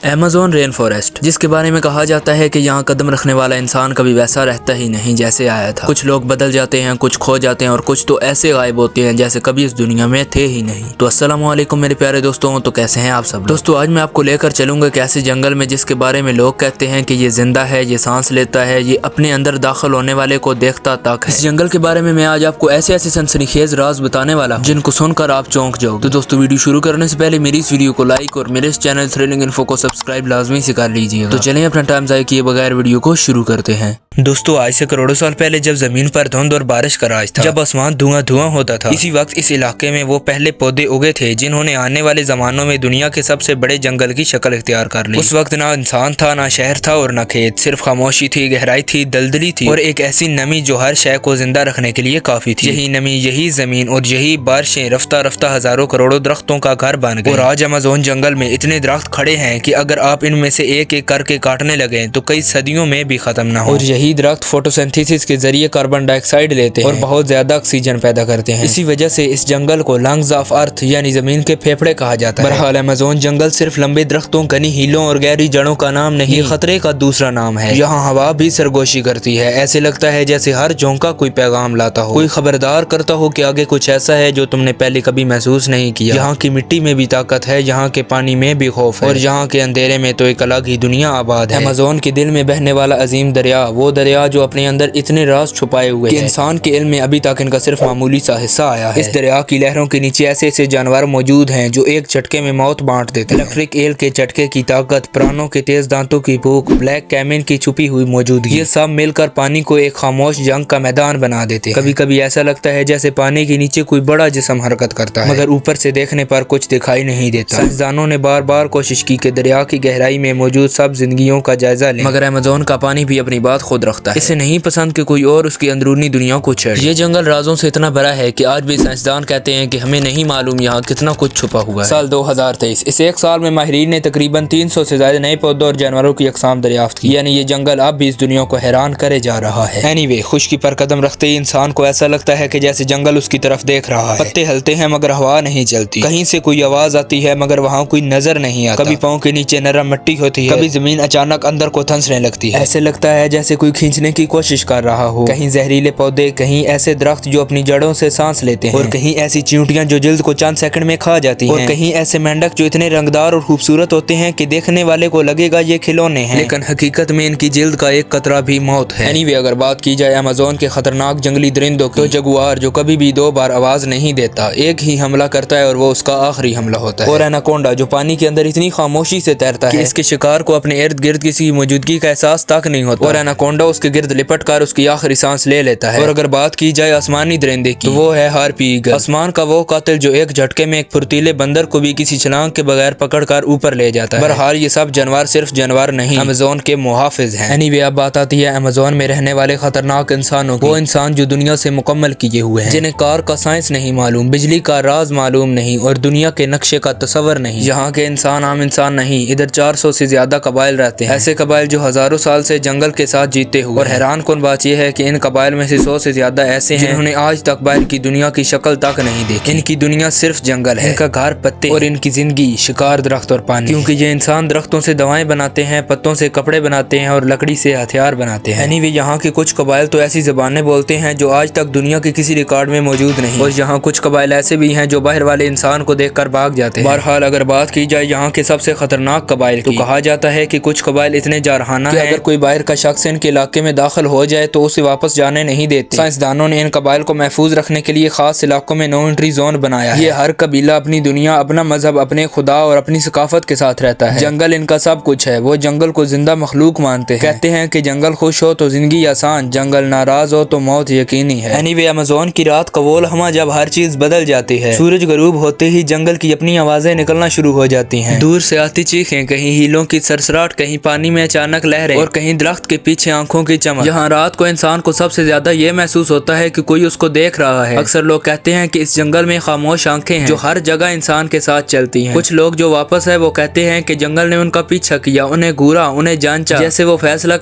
Amazon rain forest, جس کے بارے میں کہا جاتا ہے کہ یہاں قدم رکھنے والا انسان کبھی ویسا رہتا ہی نہیں جیسے آیا تھا۔ کچھ لوگ بدل جاتے ہیں، کچھ کھو جاتے ہیں اور کچھ تو ایسے غائب ہوتے ہیں جیسے کبھی اس دنیا میں تھے ہی نہیں۔ تو السلام علیکم میرے پیارے دوستوں، تو کیسے ہیں آپ سب؟ دوستوں آج میں آپ کو لے کر چلوں گا کہ ایسے جنگل میں جس کے بارے میں لوگ کہتے ہیں کہ یہ زندہ ہے، یہ سانس لیتا ہے، یہ اپنے اندر داخل ہونے والے کو دیکھتا تک ہے۔ اس جنگل کے بارے میں آج آپ کو ایسے سنسنی خیز راز بتانے والا ہوں جن کو سن کر آپ چونک جاؤ گے۔ تو دوستوں ویڈیو شروع کرنے سے پہلے میری اس ویڈیو کو لائک اور میرے اس چینل تھرلنگ انفو کو سبسکرائب لازمی سے کر لیجیے گا۔ تو چلیں اپنا ٹائم ضائع کیے بغیر ویڈیو کو شروع کرتے ہیں۔ دوستوں آج سے کروڑوں سال پہلے جب زمین پر دھند اور بارش کا راج تھا، جب آسمان دھواں دھواں ہوتا تھا، اسی وقت اس علاقے میں وہ پہلے پودے اگے تھے جنہوں نے آنے والے زمانوں میں دنیا کے سب سے بڑے جنگل کی شکل اختیار کر لی۔ اس وقت نہ انسان تھا، نہ شہر تھا اور نہ کھیت، صرف خاموشی تھی، گہرائی تھی، دلدلی تھی اور ایک ایسی نمی جو ہر شے کو زندہ رکھنے کے لیے کافی تھی۔ یہی نمی، یہی زمین اور یہی بارشیں رفتہ رفتہ ہزاروں کروڑوں درختوں کا گھر بن گئے۔ اور آج ایمیزون جنگل میں اتنے درخت کھڑے ہیں کہ اگر آپ ان میں سے ایک ایک کر کے کاٹنے لگیں تو کئی صدیوں میں بھی ختم نہ ہو۔ اور یہی درخت فوٹوسنتھیسس کے ذریعے کاربن ڈائی آکسائیڈ لیتے ہیں اور بہت زیادہ آکسیجن پیدا کرتے ہیں۔ اسی وجہ سے اس جنگل کو لنگز آف ارتھ یعنی زمین کے پھیپھڑے کہا جاتا ہے۔ بہرحال ایمیزون جنگل صرف لمبے درختوں، گھنی ہیلوں اور گہری جڑوں کا نام نہیں، یہ خطرے کا دوسرا نام ہے۔ یہاں ہوا بھی سرگوشی کرتی ہے، ایسے لگتا ہے جیسے ہر جھونکا کوئی پیغام لاتا ہو، کوئی خبردار کرتا ہو کہ آگے کچھ ایسا ہے جو تم نے پہلے کبھی محسوس نہیں کیا۔ یہاں کی مٹی میں بھی طاقت ہے، یہاں کے پانی میں بھی خوف ہے اور یہاں کے اندھیرے میں تو ایک الگ ہی دنیا آباد ہے۔ ایمیزون کے دل میں بہنے والا عظیم دریا، وہ دریا جو اپنے اندر اتنے راز چھپائے ہوئے کہ انسان کے علم میں ابھی تک ان کا صرف معمولی سا حصہ آیا ہے۔ اس دریا کی لہروں کے نیچے ایسے ایسے جانور موجود ہیں جو ایک جھٹکے میں موت بانٹ دیتے ہیں۔ الیکٹرک ایل کے جھٹکے کی طاقت، پرانوں کے تیز دانتوں کی بھوک، بلیک کیمن کی چھپی ہوئی موجودگی، یہ سب مل کر پانی کو ایک خاموش جنگ کا میدان بنا دیتے ہیں۔ کبھی کبھی ایسا لگتا ہے جیسے پانی کے نیچے کوئی بڑا جسم حرکت کرتا ہے، مگر اوپر سے دیکھنے پر کچھ دکھائی نہیں دیتا۔ سائنسدانوں نے بار بار کوشش کی کہ دریا کی گہرائی میں موجود سب زندگیوں کا جائزہ لیں، مگر ایمیزون کا پانی بھی اپنی بات خود رکھتا ہے۔ اسے نہیں پسند کہ کوئی اور اس کی اندرونی دنیا کو چھیڑے۔ یہ جنگل رازوں سے اتنا بڑا ہے کہ آج بھی سائنسدان کہتے ہیں کہ ہمیں نہیں معلوم یہاں کتنا کچھ چھپا ہوا ہے۔ سال 2023، اس ایک سال میں ماہرین نے تقریباً 300 سے زیادہ نئے پودوں اور جانوروں کی اقسام دریافت کی، یعنی یہ جنگل اب بھی اس دنیا کو حیران کرے جا رہا ہے۔ اینی وے، خشکی پر قدم رکھتے ہی انسان کو ایسا لگتا ہے کہ جیسے جنگل اس کی طرف دیکھ رہا ہے۔ پتے ہلتے ہیں مگر ہوا نہیں چلتی، کہیں سے کوئی آواز آتی ہے مگر وہاں کوئی نظر نہیں آتا۔ کبھی پاؤں کے نیچے نرم مٹی ہوتی ہے، کبھی زمین اچانک اندر کو دھنسنے لگتی ہے، ایسے لگتا ہے جیسے کوئی کھینچنے کی کوشش کر رہا ہو۔ کہیں زہریلے پودے، کہیں ایسے درخت جو اپنی جڑوں سے سانس لیتے ہیں، اور کہیں ایسی چیونٹیاں جو جلد کو چند سیکنڈ میں کھا جاتی ہیں، اور کہیں ایسے مینڈک جو اتنے رنگدار اور خوبصورت ہوتے ہیں کہ دیکھنے والے کو لگے گا یہ کھلونے ہیں، لیکن حقیقت میں ان کی جلد کا ایک قطرہ بھی موت ہے۔ اینی وے، اگر بات کی جائے ایمیزون کے خطرناک جنگلی درندوں کی، تو جگوار جو کبھی بھی دو بار آواز نہیں دیتا، ایک ہی حملہ کرتا ہے اور وہ اس کا آخری حملہ ہوتا ہے۔ اور ایناکونڈا جو پانی کے اندر اتنی خاموشی سے تیرتا ہے کہ اس کے شکار کو اپنے ارد گرد کسی موجودگی کا احساس تک نہیں ہوتا، اور ایناکونڈا اس کے گرد لپٹ کر اس کی آخری سانس لے لیتا ہے۔ اور اگر بات کی جائے آسمانی درندے کی، تو وہ ہے ہارپی ایگل، آسمان کا وہ قاتل جو ایک جھٹکے میں ایک پھرتیلے بندر کو بھی کسی چھلانگ کے بغیر پکڑ کر اوپر لے جاتا ہے۔ بہرحال یہ سب جانور صرف جانور نہیں، ایمیزون کے محافظ ہیں۔ اینی وے، اب بات آتی ہے ایمیزون میں رہنے والے خطرناک انسانوں کی۔ وہ انسان جو دنیا سے مکمل کیے ہوئے ہیں، جنہیں کار کا سائنس نہیں معلوم، بجلی کا راز معلوم نہیں اور دنیا کے نقشے کا تصور نہیں۔ یہاں کے انسان عام انسان نہیں، ادھر 400 سے زیادہ قبائل رہتے ہیں، ایسے قبائل جو ہزاروں سال سے جنگل کے ساتھ جیتے ہوئے۔ اور حیران کن بات یہ ہے کہ ان قبائل میں سے 100 سے زیادہ ایسے ہیں جنہوں نے آج تک باہر کی دنیا کی شکل تک نہیں دیکھی۔ ان کی دنیا صرف جنگل ہے، ان کا گھر پتے اور ان کی زندگی شکار، درخت اور پانی، کیونکہ یہ انسان درختوں سے دوائیں بناتے ہیں، پتوں سے کپڑے بناتے ہیں اور لکڑی سے ہتھیار بناتے ہیں۔ اینی وے، یہاں کے کچھ قبائل تو ایسی زبانیں بولتے ہیں جو آج تک دنیا کے کسی ریکارڈ میں موجود نہیں، اور یہاں کچھ قبائل ایسے بھی ہیں جو باہر والے انسان کو دیکھ کر بھاگ جاتے ہیں۔ بہرحال اگر بات کی جائے یہاں کے سب سے خطرناک قبائل کی، تو کہا جاتا ہے کہ کچھ قبائل اتنے جارحانہ ہیں کہ اگر کوئی باہر کا شخص ان کے علاقے میں داخل ہو جائے تو اسے واپس جانے نہیں دیتے۔ سائنسدانوں نے ان قبائل کو محفوظ رکھنے کے لیے خاص علاقوں میں نو انٹری زون بنایا ہے۔ یہ ہر قبیلہ اپنی دنیا، اپنا مذہب، اپنے خدا اور اپنی ثقافت کے ساتھ رہتا ہے۔ جنگل ان کا سب کچھ ہے، وہ جنگل کو زندہ مخلوق مانتے ہیں، کہتے ہیں کہ جنگل خوش ہو تو زندگی آسان، جنگل ناراض ہو تو موت یقینی ہے۔ اینی وے، ایمیزون کی رات کا وہ لمحہ جب ہر چیز بدل جاتی ہے، سورج غروب ہوتے ہی جنگل کی اپنی آوازیں نکلنا شروع ہو جاتی ہیں، دور سے آتی چیخیں، کہیں ہیلوں کی سرسراہٹ، کہیں پانی میں اچانک لہریں اور کہیں درخت کے پیچھے آنکھوں کی چمک۔ یہاں رات کو انسان کو سب سے زیادہ یہ محسوس ہوتا ہے کہ کوئی اس کو دیکھ رہا ہے۔ اکثر لوگ کہتے ہیں کہ اس جنگل میں خاموش آنکھیں ہیں جو ہر جگہ انسان کے ساتھ چلتی ہیں۔ کچھ لوگ جو واپس ہے وہ کہتے ہیں کہ جنگل نے ان کا پیچھا کیا، انہیں گھورا، انہیں جانچا، جیسے وہ فیصلہ